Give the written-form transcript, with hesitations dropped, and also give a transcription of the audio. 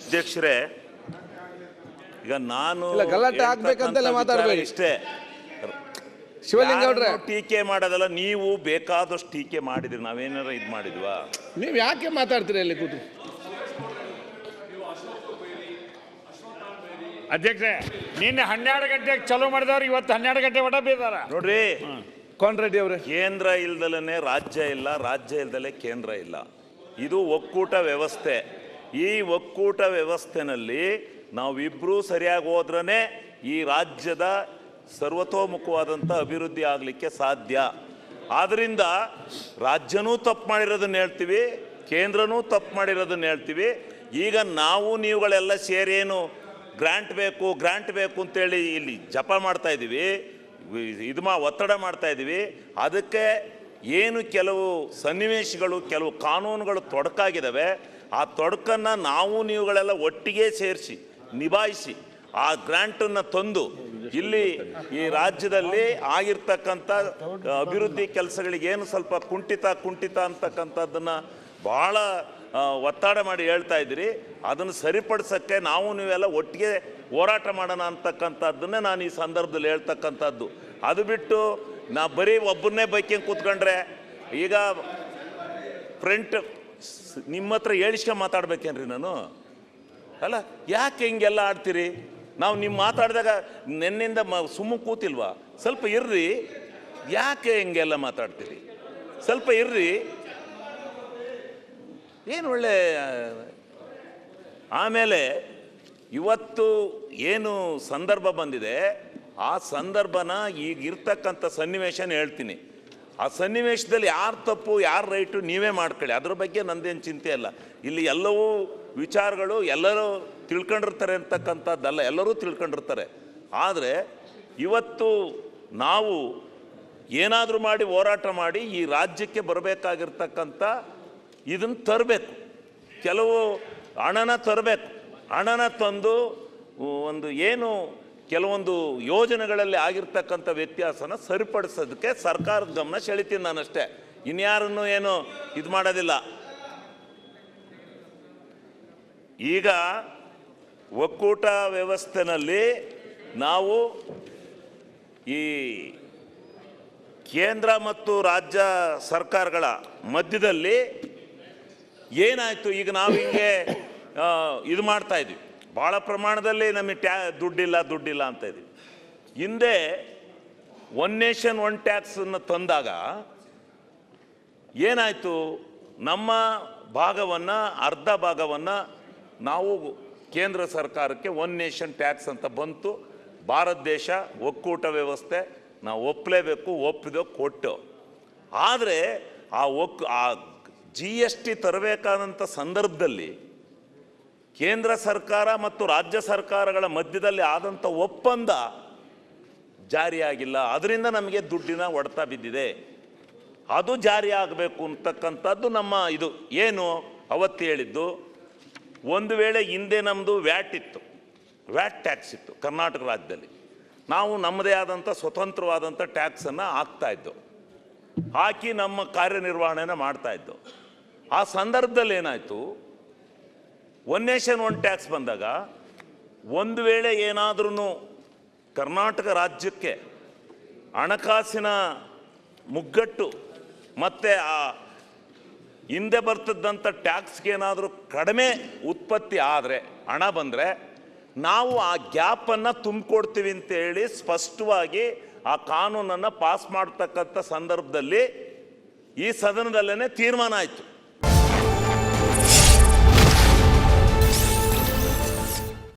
ಅಧ್ಯಕ್ಷರೇ, ಈಗ ನಾನು ಗಲಾಟೆ ಆಗ್ಬೇಕಂತಲೇ ಮಾತಾಡಬೇಡಿ ಇಷ್ಟೇ. ಶಿವಲಿಂಗೌಡ್ರೆ, ಟೀಕೆ ಮಾಡೋದಲ್ಲ, ನೀವು ಬೇಕಾದಷ್ಟು ಟೀಕೆ ಮಾಡಿದ್ರಿ, ನಾವೇನಾರ ಇದು ಮಾಡಿದ್ವಾ? ನೀವು ಯಾಕೆ ಮಾತಾಡ್ತೀರಿ ಅಲ್ಲಿ ಕೂತು? ಅಧ್ಯಕ್ಷರೇ, ನಿನ್ನೆ 12 ಗಂಟೆಗೆ ಚಾಲೂ ಮಾಡಿದವ್ರು ಇವತ್ತು 12 ಗಂಟೆ ಒಡ ಬೇದಾರ ನೋಡ್ರಿ. ಕೋನ್ ರೆಡ್ಡಿ ಅವರೇ, ಕೇಂದ್ರ ಇಲ್ದಲೇ ರಾಜ್ಯ ಇಲ್ಲ, ರಾಜ್ಯ ಇಲ್ದಲೇ ಕೇಂದ್ರ ಇಲ್ಲ. ಇದು ಒಕ್ಕೂಟ ವ್ಯವಸ್ಥೆ. ಈ ಒಕ್ಕೂಟ ವ್ಯವಸ್ಥೆನಲ್ಲಿ ನಾವಿಬ್ಬರೂ ಸರಿಯಾಗಿ ಹೋದ್ರೇ ಈ ರಾಜ್ಯದ ಸರ್ವತೋಮುಖವಾದಂಥ ಅಭಿವೃದ್ಧಿ ಆಗಲಿಕ್ಕೆ ಸಾಧ್ಯ. ಆದ್ದರಿಂದ ರಾಜ್ಯನೂ ತಪ್ಪು ಮಾಡಿರೋದನ್ನ ಹೇಳ್ತೀವಿ, ಕೇಂದ್ರನೂ ತಪ್ಪು ಮಾಡಿರೋದನ್ನ ಹೇಳ್ತೀವಿ. ಈಗ ನಾವು ನೀವುಗಳೆಲ್ಲ ಸೇರಿ ಏನು ಗ್ರಾಂಟ್ ಬೇಕು ಅಂತೇಳಿ ಇಲ್ಲಿ ಜಪ ಮಾಡ್ತಾ ಇದ್ದೀವಿ, ಒತ್ತಡ ಮಾಡ್ತಾ ಇದ್ದೀವಿ. ಅದಕ್ಕೆ ಏನು ಕೆಲವು ಸನ್ನಿವೇಶಗಳು, ಕೆಲವು ಕಾನೂನುಗಳು ತೊಡಕಾಗಿದ್ದಾವೆ. ಆ ತೊಡಕನ್ನು ನಾವು ನೀವುಗಳೆಲ್ಲ ಒಟ್ಟಿಗೆ ಸೇರಿಸಿ ನಿಭಾಯಿಸಿ ಆ ಗ್ರಾಂಟನ್ನು ತಂದು ಇಲ್ಲಿ ಈ ರಾಜ್ಯದಲ್ಲಿ ಆಗಿರ್ತಕ್ಕಂಥ ಅಭಿವೃದ್ಧಿ ಕೆಲಸಗಳಿಗೆ ಏನು ಸ್ವಲ್ಪ ಕುಂಠಿತ ಅಂತಕ್ಕಂಥದ್ದನ್ನು ಭಾಳ ಒತ್ತಡ ಮಾಡಿ ಹೇಳ್ತಾ ಇದ್ದೀರಿ. ಅದನ್ನು ಸರಿಪಡಿಸೋಕ್ಕೆ ನಾವು ನೀವೆಲ್ಲ ಒಟ್ಟಿಗೆ ಹೋರಾಟ ಮಾಡೋಣ ಅಂತಕ್ಕಂಥದ್ದನ್ನೇ ನಾನು ಈ ಸಂದರ್ಭದಲ್ಲಿ ಹೇಳ್ತಕ್ಕಂಥದ್ದು. ಅದು ಬಿಟ್ಟು ನಾ ಬರೀ ಒಬ್ಬರನ್ನೇ ಬೈಕಿಂಗ್ ಕೂತ್ಕೊಂಡ್ರೆ ಈಗ ನಿಮ್ಮ ಹತ್ರ ಹೇಳಿಸ್ಕೊಂಡು ಮಾತಾಡ್ಬೇಕೇನ್ರಿ ನಾನು? ಅಲ್ಲ, ಯಾಕೆ ಹಿಂಗೆಲ್ಲ ಆಡ್ತೀರಿ? ನಾವು ನಿಮ್ಮ ಮಾತಾಡಿದಾಗ ನಿನ್ನಿಂದ ಸುಮ್ಮ ಕೂತಿಲ್ವಾ? ಸ್ವಲ್ಪ ಇರ್ರಿ. ಯಾಕೆ ಹಿಂಗೆಲ್ಲ ಮಾತಾಡ್ತೀರಿ? ಸ್ವಲ್ಪ ಇರ್ರಿ. ಏನು ಒಳ್ಳೆ. ಆಮೇಲೆ ಇವತ್ತು ಏನು ಸಂದರ್ಭ ಬಂದಿದೆ, ಆ ಸಂದರ್ಭನ ಈಗ ಇರ್ತಕ್ಕಂಥ ಸನ್ನಿವೇಶನ ಹೇಳ್ತೀನಿ. ಆ ಸನ್ನಿವೇಶದಲ್ಲಿ ಯಾರು ತಪ್ಪು ಯಾರು ರೈಟು ನೀವೇ ಮಾಡ್ಕೊಳ್ಳಿ, ಅದ್ರ ಬಗ್ಗೆ ನಂದೇನು ಚಿಂತೆ ಇಲ್ಲ. ಇಲ್ಲಿ ಎಲ್ಲವೂ ವಿಚಾರಗಳು ಎಲ್ಲರೂ ತಿಳ್ಕೊಂಡಿರ್ತಾರೆ ಅಂತಕ್ಕಂಥದ್ದಲ್ಲ, ಎಲ್ಲರೂ ತಿಳ್ಕೊಂಡಿರ್ತಾರೆ. ಆದರೆ ಇವತ್ತು ನಾವು ಏನಾದರೂ ಮಾಡಿ ಹೋರಾಟ ಮಾಡಿ ಈ ರಾಜ್ಯಕ್ಕೆ ಬರಬೇಕಾಗಿರ್ತಕ್ಕಂಥ ಇದನ್ನು ತರಬೇಕು, ಕೆಲವು ಹಣನ ತರಬೇಕು. ಹಣನ ತಂದು ಒಂದು ಏನು ಕೆಲವೊಂದು ಯೋಜನೆಗಳಲ್ಲಿ ಆಗಿರ್ತಕ್ಕಂಥ ವ್ಯತ್ಯಾಸನ ಸರಿಪಡಿಸೋದಕ್ಕೆ ಸರ್ಕಾರದ ಗಮನ ಸೆಳಿತೀನಿ ನಾನಷ್ಟೇ, ಇನ್ಯಾರನ್ನು ಏನು ಇದು ಮಾಡೋದಿಲ್ಲ. ಈಗ ಒಕ್ಕೂಟ ವ್ಯವಸ್ಥೆನಲ್ಲಿ ನಾವು ಈ ಕೇಂದ್ರ ಮತ್ತು ರಾಜ್ಯ ಸರ್ಕಾರಗಳ ಮಧ್ಯದಲ್ಲಿ ಏನಾಯಿತು, ಈಗ ನಾವು ಹಿಂಗೆ ಇದು ಮಾಡ್ತಾ ಇದ್ವಿ, ಭಾಳ ಪ್ರಮಾಣದಲ್ಲಿ ನಮಗೆ ದುಡ್ಡಿಲ್ಲ ಅಂತ ಇದ್ವಿ. ಹಿಂದೆ ಒನ್ ನೇಷನ್ ಒನ್ ಟ್ಯಾಕ್ಸನ್ನು ತಂದಾಗ ಏನಾಯಿತು, ನಮ್ಮ ಭಾಗವನ್ನು ಅರ್ಧ ಭಾಗವನ್ನು ನಾವು ಕೇಂದ್ರ ಸರ್ಕಾರಕ್ಕೆ ಒನ್ ನೇಷನ್ ಟ್ಯಾಕ್ಸ್ ಅಂತ ಬಂತು. ಭಾರತ ದೇಶ ಒಕ್ಕೂಟ ವ್ಯವಸ್ಥೆ ನಾವು ಒಪ್ಪಲೇಬೇಕು, ಒಪ್ಪಿದೋ ಕೊಟ್ಟು. ಆದರೆ ಆ GST ತರಬೇಕಾದಂಥ ಸಂದರ್ಭದಲ್ಲಿ ಕೇಂದ್ರ ಸರ್ಕಾರ ಮತ್ತು ರಾಜ್ಯ ಸರ್ಕಾರಗಳ ಮಧ್ಯದಲ್ಲಿ ಆದಂಥ ಒಪ್ಪಂದ ಜಾರಿಯಾಗಿಲ್ಲ. ಅದರಿಂದ ನಮಗೆ ದುಡ್ಡಿನ ಹೊಡೆತ ಬಿದ್ದಿದೆ. ಅದು ಜಾರಿ ಆಗಬೇಕು ಅಂತಕ್ಕಂಥದ್ದು ನಮ್ಮ ಇದು ಏನು ಅವತ್ತು ಹೇಳಿದ್ದು. ಒಂದು ವೇಳೆ ಹಿಂದೆ ನಮ್ಮದು ವ್ಯಾಟ್ ಟ್ಯಾಕ್ಸ್ ಇತ್ತು ಕರ್ನಾಟಕ ರಾಜ್ಯದಲ್ಲಿ, ನಾವು ನಮ್ಮದೇ ಆದಂಥ ಸ್ವತಂತ್ರವಾದಂಥ ಟ್ಯಾಕ್ಸನ್ನು ಹಾಕ್ತಾಯಿದ್ದು, ಹಾಕಿ ನಮ್ಮ ಕಾರ್ಯನಿರ್ವಹಣೆನ ಮಾಡ್ತಾಯಿದ್ದು. ಆ ಸಂದರ್ಭದಲ್ಲಿ ಏನಾಯಿತು, ಒನ್ ನೇಷನ್ ಒನ್ ಟ್ಯಾಕ್ಸ್ ಬಂದಾಗ ಒಂದು ವೇಳೆ ಏನಾದ್ರೂ ಕರ್ನಾಟಕ ರಾಜ್ಯಕ್ಕೆ ಹಣಕಾಸಿನ ಮುಗ್ಗಟ್ಟು ಮತ್ತು ಆ ಹಿಂದೆ ಬರ್ತಿದ್ದಂಥ ಟ್ಯಾಕ್ಸ್ಗೆ ಏನಾದರೂ ಕಡಿಮೆ ಉತ್ಪತ್ತಿ ಆದರೆ, ಹಣ ಬಂದರೆ ನಾವು ಆ ಗ್ಯಾಪನ್ನು ತುಂಬಿಕೊಡ್ತೀವಿ ಅಂತೇಳಿ ಸ್ಪಷ್ಟವಾಗಿ ಆ ಕಾನೂನನ್ನು ಪಾಸ್ ಮಾಡ್ತಕ್ಕಂಥ ಸಂದರ್ಭದಲ್ಲಿ ಈ ಸದನದಲ್ಲೇ ತೀರ್ಮಾನ ಆಯಿತು.